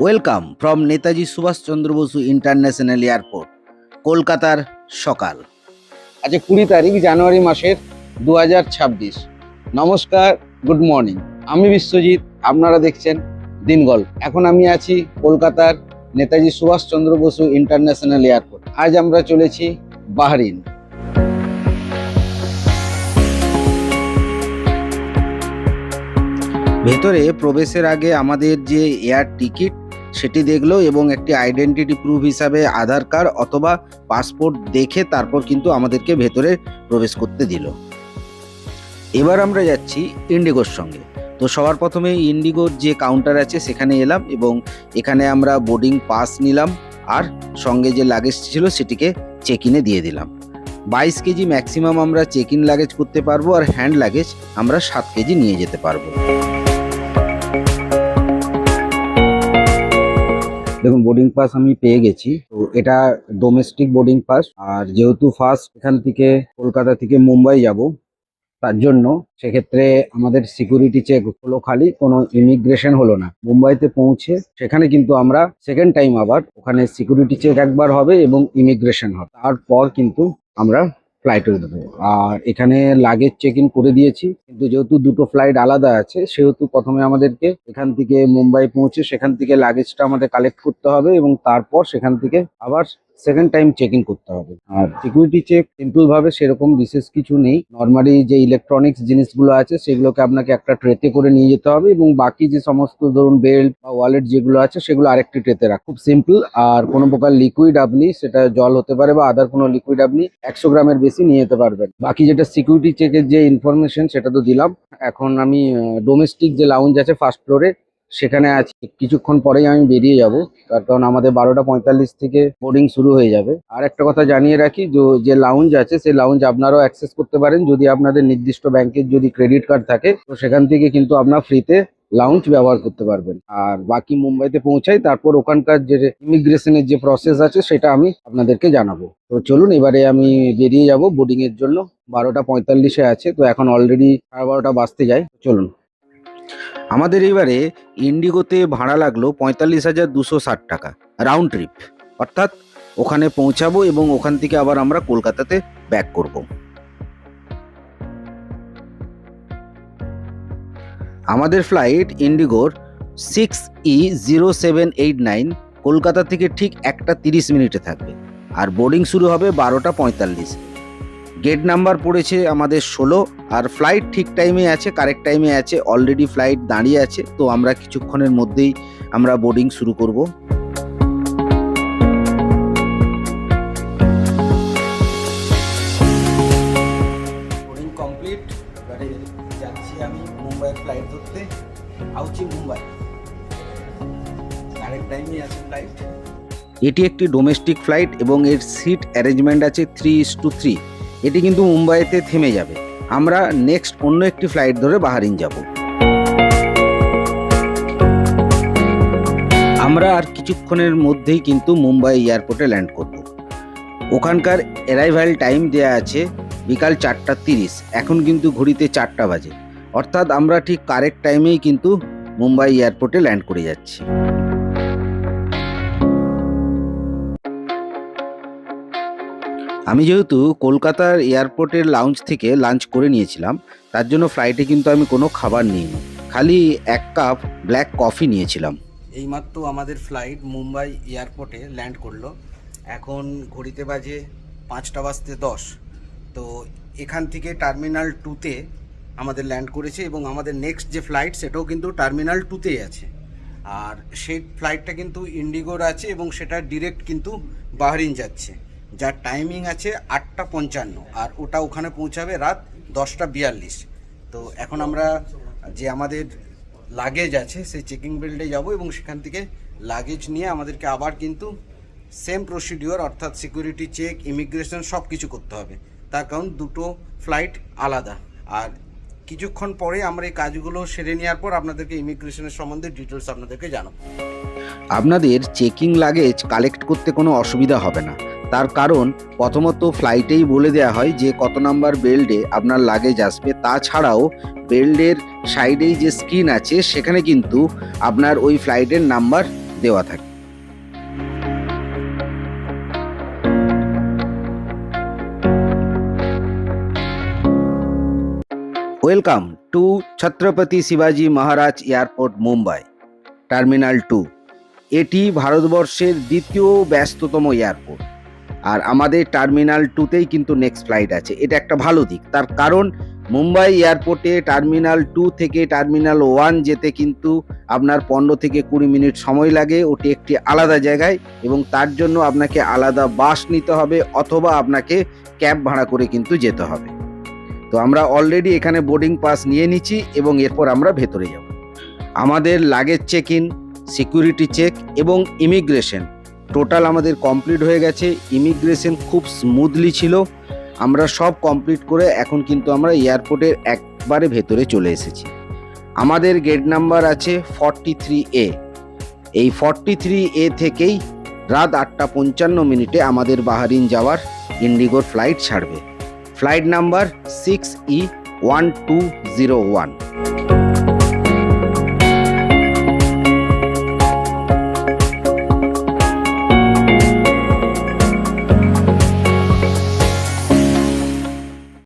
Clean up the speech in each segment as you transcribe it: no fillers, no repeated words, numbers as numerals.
Welcome from Netaji Subhashchandra Bose international airport, কলকাতার সকাল। আজ 20 তারিখ জানুয়ারি মাসের 2026। নমস্কার, গুড মর্নিং। আমি বিশ্বজিৎ, আপনারা দেখছেন দিনগল্প। এখন আমি আছি কলকাতার নেতাজি সুভাষচন্দ্র বসু ইন্টারন্যাশনাল এয়ারপোর্ট। আজ আমরা চলেছি বাহরিন। ভেতরে প্রবেশের আগে আমাদের যে এয়ার টিকিট সেটি দেখলো এবং একটি আইডেন্টিটি প্রুফ হিসাবে আধার কার্ড অথবা পাসপোর্ট দেখে তারপর কিন্তু আমাদেরকে ভেতরে প্রবেশ করতে দিল। এবার আমরা যাচ্ছি ইন্ডিগোর সঙ্গে। তো সবার প্রথমে ইন্ডিগোর যে কাউন্টার আছে সেখানে এলাম এবং এখানে আমরা বোর্ডিং পাস নিলাম আর সঙ্গে যে লাগেজ ছিল সেটিকে চেক ইনে দিয়ে দিলাম। 22 কেজি ম্যাক্সিমাম আমরা চেক ইন লাগেজ করতে পারবো আর হ্যান্ড লাগেজ আমরা 7 কেজি নিয়ে যেতে পারবো। দেখুন, বোর্ডিং পাস আমি পেয়ে গেছি। তো এটা ডোমেস্টিক বোর্ডিং পাস, আর যেহেতু ফার্স্ট এখান থেকে কলকাতা থেকে মুম্বাই যাব, তার জন্য সেক্ষেত্রে আমাদের সিকিউরিটি চেক হলো খালি, কোনো ইমিগ্রেশন হলো না। মুম্বাইতে পৌঁছে সেখানে কিন্তু আমরা সেকেন্ড টাইম আবার ওখানে সিকিউরিটি চেক একবার হবে এবং ইমিগ্রেশন হবে, তারপর কিন্তু আমরা ফ্লাইটে উঠবো। আর এখানে লাগেজ চেক ইন করে দিয়েছি, কিন্তু যেহেতু দুটো ফ্লাইট আলাদা আছে সেহেতু প্রথমে আমাদেরকে এখান থেকে মুম্বাই পৌঁছে সেখান থেকে লাগেজটা আমাদের কালেক্ট করতে হবে এবং তারপর সেখান থেকে আবার সেকেন্ড টাইম চেক ইন করতে হবে। আর সিকিউরিটি চেক সিম্পল ভাবে সেরকম বিশেষ কিছু নেই। নর্মালি যে ইলেকট্রনিক্স জিনিসগুলো আছে সেগুলোকে আপনাকে একটা ট্রেতে করে নিয়ে যেতে হবে এবং বাকি যে সমস্ত ধরুন বেল্ট বা ওয়ালেট যেগুলো আছে সেগুলো আরেকটি ট্রেতে রাখ। খুব সিম্পল। আর কোনো প্রকার লিকুইড আপনি, সেটা জল হতে পারে বা আদার কোনো লিকুইড, আপনি 100 গ্রামের বেশি নিয়ে যেতে পারবেন। বাকি যেটা সিকিউরিটি চেকের যে ইনফরমেশন সেটা তো দিলাম। এখন আমি ডোমেস্টিক যে লাউঞ্জ আছে ফার্স্ট ফ্লোরে সেখানে আছি। কিছুক্ষণ পরেই আমি বেরিয়ে যাব, তার কারণ আমাদের 12:45 থেকে বোর্ডিং শুরু হয়ে যাবে। আর একটা কথা জানিয়ে রাখি, যে লাউঞ্জ আছে সেই লাউঞ্জ আপনারাও অ্যাক্সেস করতে পারেন যদি আপনাদের নির্দিষ্ট ব্যাংকের যদি ক্রেডিট কার্ড থাকে, তো সেখান থেকে কিন্তু আপনারা ফ্রিতে লাউঞ্জ ব্যবহার করতে পারবেন। আর বাকি মুম্বাইতে পৌঁছাই, তারপর ওখানকার যে ইমিগ্রেশনের যে প্রসেস আছে সেটা আমি আপনাদেরকে জানাবো। তো চলুন, এবারে আমি বেরিয়ে যাব বোর্ডিং এর জন্য। 12:45 আছে, তো এখন অলরেডি 12:30 বাজতে যায়। চলুন। আমাদের এবারে ইন্ডিগোতে ভাড়া লাগলো 45,260 টাকা রাউন্ড ট্রিপ, অর্থাৎ ওখানে পৌঁছাবো এবং ওখান থেকে আবার আমরা কলকাতাতে ব্যাক করব। আমাদের ফ্লাইট ইন্ডিগোর 6E0789 কলকাতা থেকে ঠিক 1:30 থাকবে আর বোর্ডিং শুরু হবে 12:45। গেট নাম্বার পড়েছে আমাদের 16 আর ফ্লাইট ঠিক টাইমে আছে, কারেক্ট টাইমে আছে। অলরেডি ফ্লাইট দাঁড়িয়ে আছে, তো আমরা কিছুক্ষণের মধ্যেই আমরা বোর্ডিং শুরু করব। Boarding complete. এবারে যাচ্ছি আমি মুম্বাইয়ের ফ্লাইট ধরতে। আউচি মুম্বাই, কারেক্ট টাইমে আছে ফ্লাইট। এটি একটি ডোমেস্টিক ফ্লাইট এবং এর সিট অ্যারেঞ্জমেন্ট আছে 3:3। এটি কিন্তু মুম্বাইতে থেমে যাবে। আমরা নেক্সট অন্য একটি ফ্লাইট ধরে বাহরিন যাব। আমরা আর কিছুক্ষণের মধ্যেই কিন্তু মুম্বাই এয়ারপোর্টে ল্যান্ড করব। ওখানকার অ্যারাইভাল টাইম দেয়া আছে বিকাল 4:30। এখন কিন্তু ঘড়িতে 4টা বাজে, অর্থাৎ আমরা ঠিক কারেক্ট টাইমেই কিন্তু মুম্বাই এয়ারপোর্টে ল্যান্ড করে যাচ্ছি। আমি যেহেতু কলকাতার এয়ারপোর্টের লাউঞ্জ থেকে লাঞ্চ করে নিয়েছিলাম, তার জন্য ফ্লাইটে কিন্তু আমি কোনো খাবার নিইনি, খালি 1 কাপ ব্ল্যাক কফি নিয়েছিলাম। এইমাত্র আমাদের ফ্লাইট মুম্বাই এয়ারপোর্টে ল্যান্ড করলো। এখন ঘড়িতে বাজে 5:10। তো এখান থেকে টার্মিনাল 2তে আমাদের ল্যান্ড করেছে এবং আমাদের নেক্সট যে ফ্লাইট সেটাও কিন্তু টার্মিনাল 2তেই আছে। আর সেই ফ্লাইটটা কিন্তু ইন্ডিগোর আছে এবং সেটা ডিরেক্ট কিন্তু বাহরিন যাচ্ছে, যার টাইমিং আছে 8:55 আর ওটা ওখানে পৌঁছাবে রাত 10:42। তো এখন আমরা যে আমাদের লাগেজ আছে সেই চেকিং বেল্টে যাব এবং সেখান থেকে লাগেজ নিয়ে আমাদেরকে আবার কিন্তু সেম প্রসিডিওর, অর্থাৎ সিকিউরিটি চেক, ইমিগ্রেশন সব কিছু করতে হবে, তার কারণ দুটো ফ্লাইট আলাদা। আর কিছুক্ষণ পরে আমরা এই কাজগুলো সেরে নেওয়ার পর আপনাদেরকে ইমিগ্রেশনের সম্বন্ধে ডিটেলস আপনাদেরকে জানাবো। আপনাদের চেকিং লাগেজ কালেক্ট করতে কোনো অসুবিধা হবে না, তার কারণ প্রথমত ফ্লাইটেই বলে দেওয়া হয় যে কত নাম্বার বেল্টে আপনার লাগেজ আসবে। তাছাড়াও বেল্টের সাইডেই যে স্ক্রিন আছে সেখানে কিন্তু আপনার ওই ফ্লাইটের নাম্বার দেওয়া থাকে। ওয়েলকাম টু ছত্রপতি শিবাজি মহারাজ এয়ারপোর্ট মুম্বাই টার্মিনাল 2। এটি ভারতবর্ষের দ্বিতীয় ব্যস্ততম এয়ারপোর্ট, আর আমাদের টার্মিনাল 2তেই কিন্তু নেক্সট ফ্লাইট আছে। এটা একটা ভালো দিক, তার কারণ মুম্বাই এয়ারপোর্টে টার্মিনাল 2 থেকে টার্মিনাল 1 যেতে কিন্তু আপনার 15 থেকে 20 মিনিট সময় লাগে। ওটি একটি আলাদা জায়গায়, এবং তার জন্য আপনাকে আলাদা বাস নিতে হবে অথবা আপনাকে ক্যাব ভাড়া করে কিন্তু যেতে হবে। তো আমরা অলরেডি এখানে বোর্ডিং পাস নিয়ে নিচ্ছি এবং এরপর আমরা ভেতরে যাব। আমাদের luggage check in, security check এবং ইমিগ্রেশন টোটাল আমাদের কমপ্লিট হয়ে গেছে। ইমিগ্রেশন খুব স্মুথলি ছিল। আমরা সব কমপ্লিট করে এখন কিন্তু আমরা এয়ারপোর্টের একবারে ভেতরে চলে এসেছি। আমাদের গেট নাম্বার আছে 43A। এই 43A থেকেই রাত 8:55 আমাদের বাহারিন যাওয়ার ইন্ডিগোর ফ্লাইট ছাড়বে। Flight number 6E1201।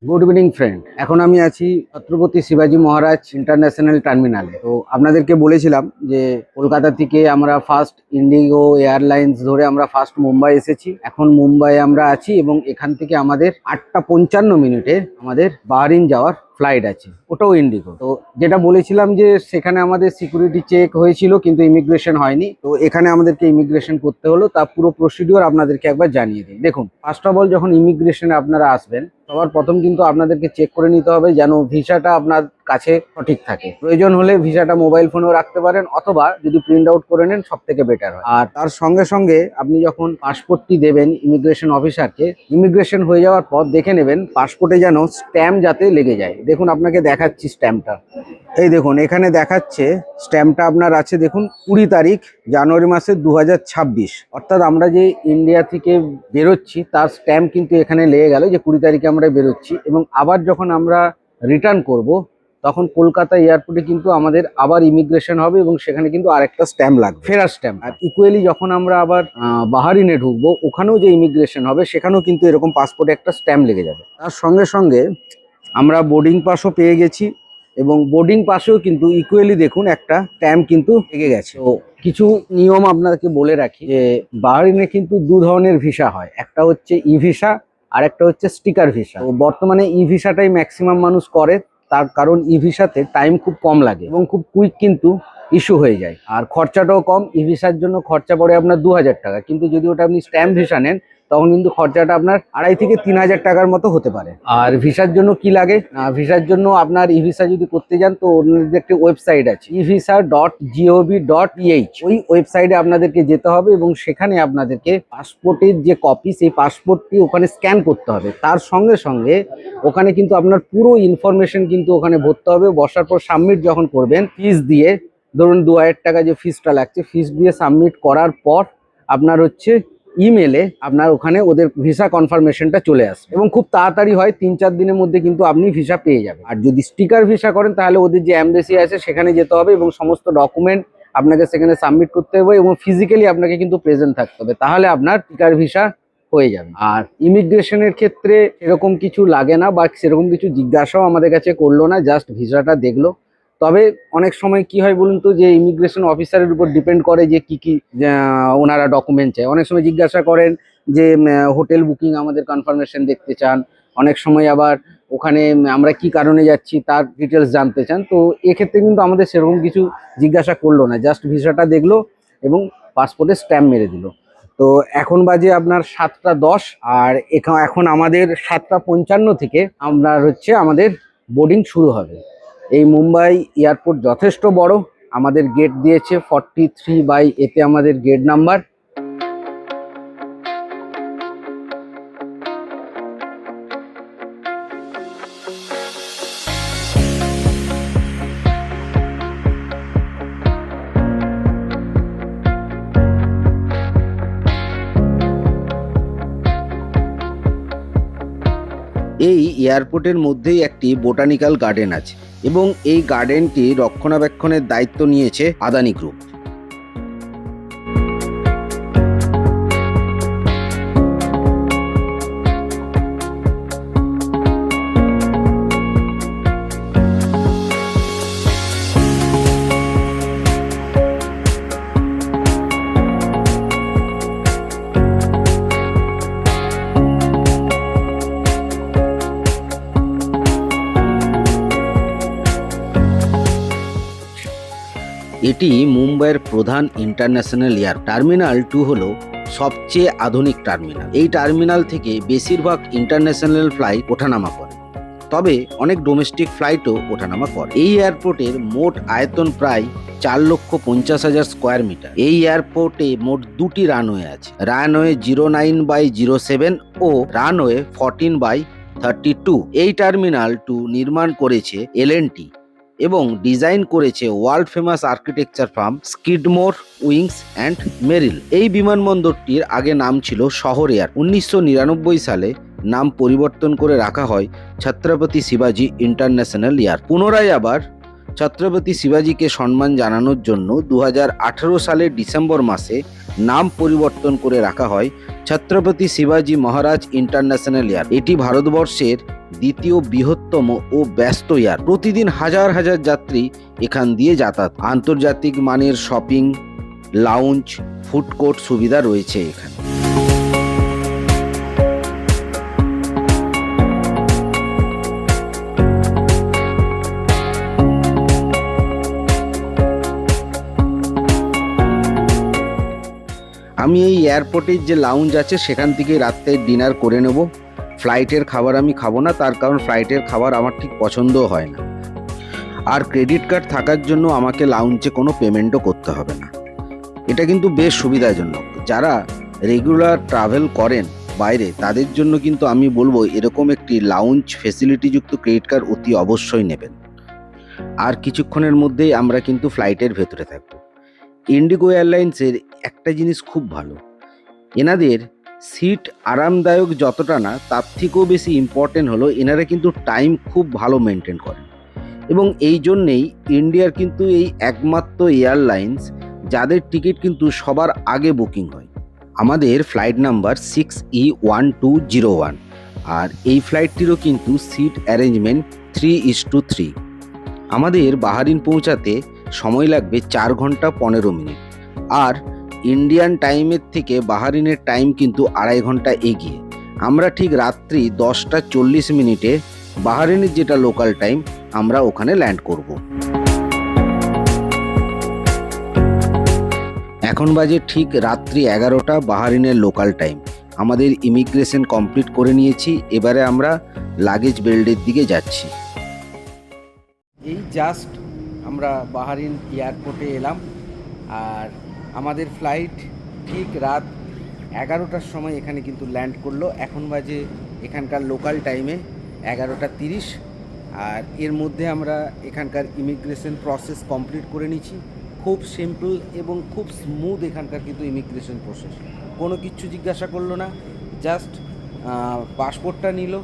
Good evening friend, এখন আমি আছি ছত্রপতি শিবাজি মহারাজ ইন্টারন্যাশনাল টার্মিনালে। তো আপনাদেরকে বলেছিলাম যে কলকাতা থেকে আমরা ফার্স্ট ইন্ডিগো এয়ারলাইন্স ধরে আমরা ফার্স্ট মুম্বাই এসেছি। এখন মুম্বাই আমরা আছি এবং এখান থেকে আমাদের 8:55 আমাদের বাহরিন যাওয়ার ফ্লাইট আছে, ওটাও ইন্ডিগো। তো যেটা বলেছিলাম যে সেখানে আমাদের সিকিউরিটি চেক হয়েছিল কিন্তু ইমিগ্রেশন হয়নি, তো এখানে আমাদেরকে ইমিগ্রেশন করতে হলো। তা পুরো প্রসিডিওর আপনাদেরকে একবার জানিয়ে দিই। দেখুন, ফার্স্ট অফ অল যখন ইমিগ্রেশনে আপনারা আসবেন সবার প্রথম কিন্তু আপনাদেরকে চেক করে নিতে হবে যেন ভিসাটা আপনার কাছে সঠিক থাকে। প্রয়োজন হলে ভিসাটা মোবাইল ফোনেও রাখতে পারেন, অথবা যদি প্রিন্ট আউট করে নেন সব থেকে বেটার হয়। আর তার সঙ্গে সঙ্গে আপনি যখন পাসপোর্টটি দেবেন ইমিগ্রেশন অফিসারকে, ইমিগ্রেশন হয়ে যাওয়ার পর দেখে নেবেন পাসপোর্টে যেন স্ট্যাম্প যাতে লেগে যায়। দেখুন, আপনাকে দেখাচ্ছি স্ট্যাম্পটা। এই দেখুন, এখানে দেখাচ্ছে স্ট্যাম্পটা আপনার আছে। দেখুন, 20 তারিখ জানুয়ারি মাসের 2026, অর্থাৎ আমরা যে ইন্ডিয়া থেকে বেরোচ্ছি তার স্ট্যাম্প কিন্তু এখানে লেগে গেল যে 20 তারিখে আমরা বেরোচ্ছি। এবং আবার যখন আমরা রিটার্ন করব তখন কলকাতা এয়ারপোর্টে কিন্তু আমাদের আবার ইমিগ্রেশন হবে এবং সেখানে কিন্তু আরেকটা স্ট্যাম্প লাগবে, ফেরার স্ট্যাম্প। আর ইকুয়ালি যখন আমরা আবার বাহারিনে ঢুকবো ওখানেও যে ইমিগ্রেশন হবে সেখানেও কিন্তু এরকম পাসপোর্টে একটা স্ট্যাম্প লেগে যাবে। তার সঙ্গে সঙ্গে আমরা বোর্ডিং পাসও পেয়ে গেছি এবং বোর্ডিং পাসেও কিন্তু ইকুয়ালি দেখুন একটা স্ট্যাম্প কিন্তু লেগে গেছে। তো কিছু নিয়ম আপনাদেরকে বলে রাখি যে বাহরিনে কিন্তু দু ধরনের ভিসা হয়, একটা হচ্ছে ই ভিসা আর একটা হচ্ছে স্টিকার ভিসা। তো বর্তমানে ই ভিসাটাই ম্যাক্সিমাম মানুষ করে, তার কারণ ই ভিসাতে টাইম খুব কম লাগে এবং খুব কুইক কিন্তু ইস্যু হয়ে যায়, আর খরচাটাও কম। ই ভিসার জন্য খরচা পড়ে আপনার 2000 টাকা, কিন্তু যদি ওটা আপনি স্ট্যাম্প ভিসা নেন তখন কিন্তু খরচাটা আপনার 2500 থেকে 3000 টাকার মতো হতে পারে। আর ভিসার জন্য কি লাগে, ভিসার জন্য আপনার ই ভিসা যদি করতে যান তো ওদের একটি ওয়েবসাইট আছে evisa.gov.ph। ওই ওয়েবসাইটে আপনাদেরকে যেতে হবে এবং সেখানে আপনাদেরকে পাসপোর্টের যে কপি সেই পাসপোর্টটি ওখানে স্ক্যান করতে হবে। তার সঙ্গে সঙ্গে ওখানে কিন্তু আপনার পুরো ইনফরমেশন কিন্তু ওখানে ভরতে হবে। বসার পর সাবমিট যখন করবেন ফিস দিয়ে, ধরুন 2000 টাকা যে ফিসটা লাগছে, ফিস দিয়ে সাবমিট করার পর আপনার হচ্ছে ইমেলে আপনার ওখানে ওদের ভিসা কনফার্মেশনটা চলে আসবে এবং খুব তাড়াতাড়ি হয়, 3-4 দিনের মধ্যে কিন্তু আপনি ভিসা পেয়ে যাবেন। আর যদি স্টিকার ভিসা করেন তাহলে ওদের যে এমবেসি আছে সেখানে যেতে হবে এবং সমস্ত ডকুমেন্ট আপনাকে সেখানে সাবমিট করতে হবে এবং ফিজিক্যালি আপনাকে কিন্তু প্রেজেন্ট থাকতে হবে, তাহলে আপনার স্টিকার ভিসা হয়ে যাবে। আর ইমিগ্রেশনের ক্ষেত্রে সেরকম কিছু লাগে না বা সেরকম কিছু জিজ্ঞাসাও আমাদের কাছে করলো না, জাস্ট ভিসাটা দেখলো। তবে অনেক সময় কি হয় বলুন তো, যে ইমিগ্রেশন অফিসারের উপর ডিপেন্ড করে যে কি কি ওনারা ডকুমেন্ট চায়। অনেক সময় জিজ্ঞাসা করেন যে হোটেল বুকিং আমাদের কনফার্মেশন দেখতে চান, অনেক সময় আবার ওখানে আমরা কি কারণে যাচ্ছি তার ডিটেলস জানতে চান। তো এক্ষেত্রে কিন্তু আমাদের সেরকম কিছু জিজ্ঞাসা করলো না, জাস্ট ভিসাটা দেখলো এবং পাসপোর্টে স্ট্যাম্প মেরে দিল। তো এখন বাজে আপনার 7:10, আর এখন আমাদের 7:55 থেকে আপনার হচ্ছে আমাদের বোর্ডিং শুরু হবে। এই মুম্বাই এয়ারপোর্ট যথেষ্ট বড়, আমাদের গেট দিয়েছে 43/A আমাদের গেট নাম্বার। এই এয়ারপোর্টের মধ্যেই একটি বোটানিক্যাল গার্ডেন আছে এবং এই গার্ডেনটি রক্ষণাবেক্ষণের দায়িত্ব নিয়েছে আদানি গ্রুপ। এটি মুম্বাইয়ের প্রধান ইন্টারন্যাশনাল এয়ার টার্মিনাল 2 হলো সবচেয়ে আধুনিক টার্মিনাল। এই টার্মিনাল থেকে বেশিরভাগ ইন্টারন্যাশনাল ফ্লাইট ওঠানামা করে, তবে অনেক ডোমেস্টিক ফ্লাইটও ওঠানামা করে। এই এয়ারপোর্টের মোট আয়তন প্রায় 4,50,000 স্কোয়ার মিটার। এই এয়ারপোর্টে মোট দুটি রানওয়ে আছে, রানওয়ে 09/07 ও রানওয়ে 14/32। এই টার্মিনাল 2 নির্মাণ করেছে L&T এবং ডিজাইন করেছে world famous architecture firm Skidmore, Owings and Merrill. এই বিমানবন্দরটির আগে নাম ছিল শহর এয়ার। 1999 সালে নাম পরিবর্তন করে রাখা হয় ছত্রপতি শিবাজি ইন্টারন্যাশনাল এয়ার। পুনরায় আবার ছত্রপতি শিবাজিকে সম্মান জানানোর জন্য 2018 সালের ডিসেম্বর মাসে নাম পরিবর্তন করে রাখা হয় ছত্রপতি শিবাজি মহারাজ ইন্টারন্যাশনাল এয়ার। এটি ভারতবর্ষের দ্বিতীয় বৃহত্তম ও ব্যস্ত এয়ার। প্রতিদিন হাজার হাজার যাত্রী এখান দিয়ে যাতায়াত। আন্তর্জাতিক মানের শপিং, লাউঞ্জ, ফুড কোর্ট সুবিধা রয়েছে এখানে। আমি এই এয়ারপোর্টের যে লাউঞ্জ আছে সেখান থেকে রাত্রে ডিনার করে নেব। ফ্লাইটের খাবার আমি খাবো না, তার কারণ ফ্লাইটের খাবার আমার ঠিক পছন্দও হয় না। আর ক্রেডিট কার্ড থাকার জন্য আমাকে লাউঞ্জে কোনো পেমেন্টও করতে হবে না। এটা কিন্তু বেশ সুবিধাজনক। যারা রেগুলার ট্রাভেল করেন বাইরে, তাদের জন্য কিন্তু আমি বলবো এরকম একটি লাউঞ্জ ফেসিলিটিযুক্ত ক্রেডিট কার্ড অতি অবশ্যই নেবেন। আর কিছুক্ষণের মধ্যেই আমরা কিন্তু ফ্লাইটের ভেতরে থাকবো। ইন্ডিগো এয়ারলাইন্সের একটা জিনিস খুব ভালো, এনাদের সিট আরামদায়ক যতটা না, তার থেকেও বেশি ইম্পর্টেন্ট হলো এনারা কিন্তু টাইম খুব ভালো মেনটেন করেন। এবং এই জন্যেই ইন্ডিয়ার কিন্তু এই একমাত্র এয়ারলাইন্স যাদের টিকিট কিন্তু সবার আগে বুকিং হয়। আমাদের ফ্লাইট নাম্বার 6E1201, আর এই ফ্লাইটটিরও কিন্তু সিট অ্যারেঞ্জমেন্ট 3:3। আমাদের বাহারিন পৌঁছাতে সময় লাগবে 4 ঘন্টা 15 মিনিট। আর ইন্ডিয়ান টাইমের থেকে বাহারিনের টাইম কিন্তু 2.5 ঘন্টা এগিয়ে। আমরা ঠিক রাত্রি 10:40 বাহারিনের যেটা লোকাল টাইম, আমরা ওখানে ল্যান্ড করব। এখন বাজে ঠিক রাত্রি 11টা বাহারিনের লোকাল টাইম। আমাদের ইমিগ্রেশন কমপ্লিট করে নিয়েছি, এবারে আমরা লাগেজ বেল্টের দিকে যাচ্ছি। এই জাস্ট আমরা বাহারিন এয়ারপোর্টে এলাম, আর আমাদের ফ্লাইট ঠিক রাত 11টার সময় এখানে কিন্তু ল্যান্ড করলো। এখন বাজে এখানকার লোকাল টাইমে 11:30, আর এর মধ্যে আমরা এখানকার ইমিগ্রেশন প্রসেস কমপ্লিট করে নিচ্ছি। খুব সিম্পল এবং খুব স্মুথ এখানকার কিন্তু ইমিগ্রেশন প্রসেস। কোনো কিছু জিজ্ঞাসা করলো না, জাস্ট পাসপোর্টটা নিল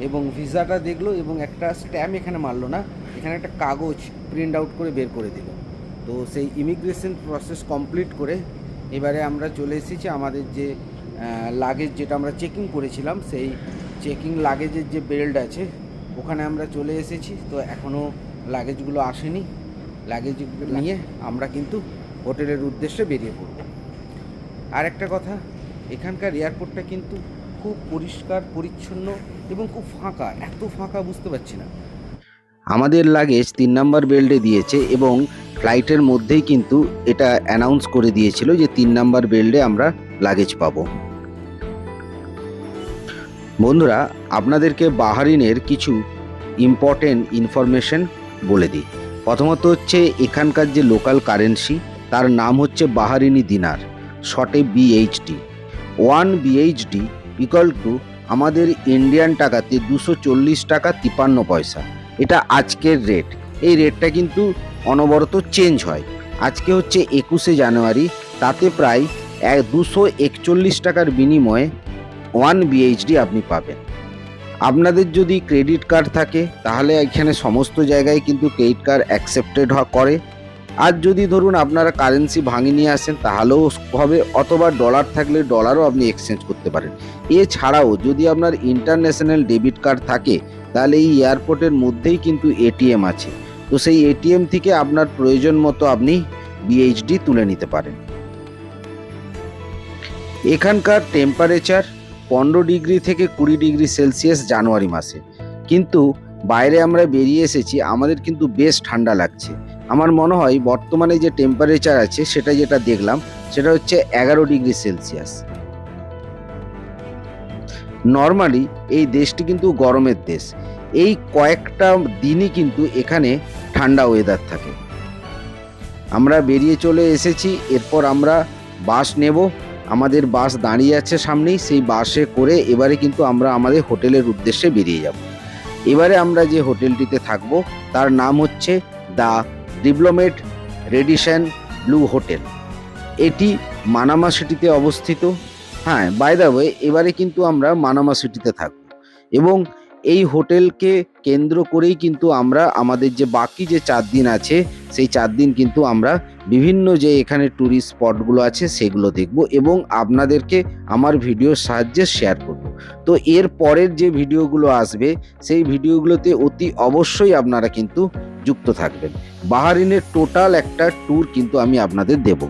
এবং ভিসাটা দেখলো এবং একটা স্ট্যাম্প এখানে মারলো না, এখানে একটা কাগজ প্রিন্ট আউট করে বের করে দিল। তো সেই ইমিগ্রেশন প্রসেস কমপ্লিট করে এবারে আমরা চলে এসেছি আমাদের যে লাগেজ যেটা আমরা চেকিং করেছিলাম, সেই চেকিং লাগেজের যে বেল্ট আছে ওখানে আমরা চলে এসেছি। তো এখনও লাগেজগুলো আসেনি, লাগেজগুলো নিয়ে আমরা কিন্তু হোটেলের উদ্দেশ্যে বেরিয়ে পড়ব। আর একটা কথা, এখানকার এয়ারপোর্টটা কিন্তু খুব পরিষ্কার পরিচ্ছন্ন এবং খুব ফাঁকা। এত ফাঁকা বুঝতে পারছি না। আমাদের লাগেজ 3 নাম্বার বেল্টে দিয়েছে এবং ফ্লাইটের মধ্যেই কিন্তু এটা অ্যানাউন্স করে দিয়েছিল যে 3 নাম্বার বেল্টে আমরা লাগেজ পাবো। বন্ধুরা, আপনাদেরকে বাহারিনের কিছু ইম্পর্টেন্ট ইনফরমেশন বলে দিই। প্রথমত হচ্ছে এখানকার যে লোকাল কারেন্সি, তার নাম হচ্ছে বাহারিনি দিনার, শর্টে BHD। 1 BHD ইকুয়াল টু আমাদের ইন্ডিয়ান টাকাতে 240 টাকা 53 পয়সা। এটা আজকের রেট। এই রেটটা কিন্তু অনবরত চেঞ্জ হয়। আজকে হচ্ছে 21শে জানুয়ারি, তাতে প্রায় 241 টাকার বিনিময়ে 1 BHD আপনি পাবেন। আপনাদের যদি ক্রেডিট কার্ড থাকে তাহলে এখানে সমস্ত জায়গায় কিন্তু ক্রেডিট কার্ড অ্যাকসেপ্টেড করে। আর যদি ধরুন আপনারা কারেন্সি ভাঙিয়ে নিয়ে আসেন তাহলেও হবে, অথবা ডলার থাকলে ডলারও আপনি এক্সচেঞ্জ করতে পারেন। এছাড়াও যদি আপনার ইন্টারন্যাশনাল ডেবিট কার্ড থাকে তাহলে এই এয়ারপোর্টের মধ্যেই কিন্তু ATM আছে। তো সেই ATM থেকে আপনার প্রয়োজন মতো আপনি BHD তুলে নিতে পারেন। এখানকার টেম্পারেচার 15 ডিগ্রি থেকে 20 ডিগ্রি সেলসিয়াস জানুয়ারি মাসে, কিন্তু বাইরে আমরা বেরিয়ে এসেছি, আমাদের কিন্তু বেশ ঠান্ডা লাগছে। আমার মনে হয় বর্তমানে যে টেম্পারেচার আছে সেটা যেটা দেখলাম সেটা হচ্ছে 11 ডিগ্রি সেলসিয়াস। নর্মালি এই দেশটি কিন্তু গরমের দেশ, এই কয়েকটা দিনই কিন্তু এখানে ঠান্ডা ওয়েদার থাকে। আমরা বেরিয়ে চলে এসেছি, এরপর আমরা বাস নেব। আমাদের বাস দাঁড়িয়ে আছে সামনেই, সেই বাসে করে এবারে কিন্তু আমরা আমাদের হোটেলের উদ্দেশ্যে বেরিয়ে যাব। এবারে আমরা যে হোটেলটিতে থাকব তার নাম হচ্ছে the diplomat Radisson Blu hotel. এটি মানামা সিটিতে অবস্থিত। হ্যাঁ, বাই দ্য ওয়ে, এবারে কিন্তু আমরা মানামা সিটিতে থাকব এবং এই হোটেলকে কেন্দ্র করেই কিন্তু আমরা আমাদের যে বাকি যে 4 দিন আছে সেই 4 দিন কিন্তু আমরা বিভিন্ন যে এখানে ট্যুরিস্ট স্পটগুলো আছে সেগুলো দেখব এবং আপনাদেরকে আমার ভিডিওর সাহায্যে শেয়ার করব। তো এর পরের যে ভিডিওগুলো আসবে সেই ভিডিওগুলোতে অতি অবশ্যই আপনারা কিন্তু যুক্ত থাকবেন। বাহরাইনের টোটাল একটা ট্যুর কিন্তু আমি আপনাদের দেব।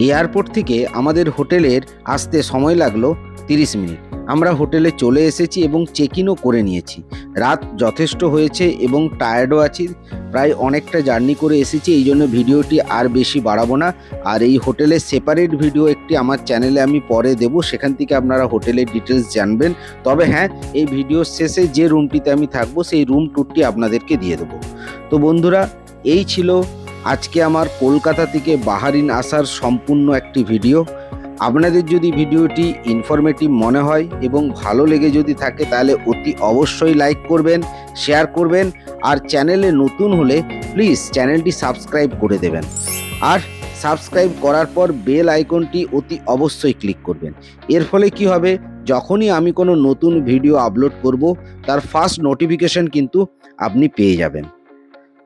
এয়ারপোর্ট থেকে আমাদের হোটেলের আসতে সময় লাগলো 30 মিনিট। আমরা হোটেলে চলে এসেছি এবং চেক ইনও করে নিয়েছি। রাত যথেষ্ট হয়েছে এবং টায়ার্ডও আছি, প্রায় অনেকটা জার্নি করে এসেছি, এই জন্য ভিডিওটি আর বেশি বাড়াবো না। আর এই হোটেলের সেপারেট ভিডিও একটি আমার চ্যানেলে আমি পরে দেব, সেখান থেকে আপনারা হোটেলের ডিটেলস জানবেন। তবে হ্যাঁ, এই ভিডিওর শেষে যে রুমটিতে আমি থাকবো সেই রুম ট্যুরটি আপনাদেরকে দিয়ে দেবো। তো বন্ধুরা, এই ছিল আজকে আমার কলকাতা থেকে বাহরাইন আসার সম্পূর্ণ একটি ভিডিও। আপনাদের যদি ভিডিওটি ইনফরমেটিভ মনে হয় এবং ভালো লেগে যদি থাকে তাহলে অতি অবশ্যই লাইক করবেন, শেয়ার করবেন, আর চ্যানেলে নতুন হলে প্লিজ চ্যানেলটি সাবস্ক্রাইব করে দেবেন। আর সাবস্ক্রাইব করার পর বেল আইকনটি অতি অবশ্যই ক্লিক করবেন। এর ফলে কি হবে, যখনই আমি কোনো নতুন ভিডিও আপলোড করব তার ফার্স্ট নোটিফিকেশন কিন্তু আপনি পেয়ে যাবেন।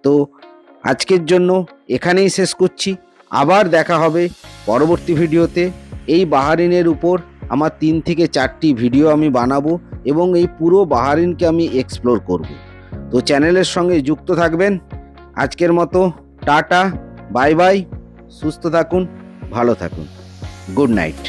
তো আজকের জন্য এখানেই শেষ করছি। আবার দেখা হবে পরবর্তী ভিডিওতে। এই বাহরাইনের উপর আমার 3 থেকে 4টি ভিডিও আমি বানাবো এবং এই পুরো বাহরাইনকে আমি এক্সপ্লোর করব। তো চ্যানেলের সঙ্গে যুক্ত থাকবেন। আজকের মতো টাটা, বাই বাই, সুস্থ থাকুন, ভালো থাকুন, গুড নাইট।